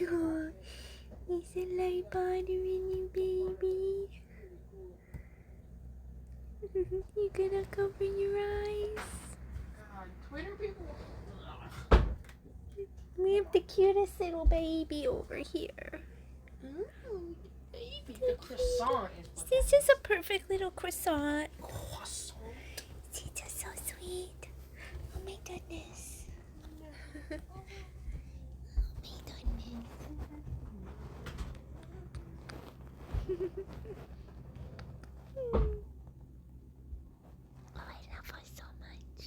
Oh, is it like bothering you, baby? You gonna cover your eyes? Twitter people. We have the cutest little baby over here. Ooh, baby, the croissant is. This is a perfect little croissant. Croissant. She's just so sweet. Oh my goodness. Oh my goodness. Oh, I love her so much.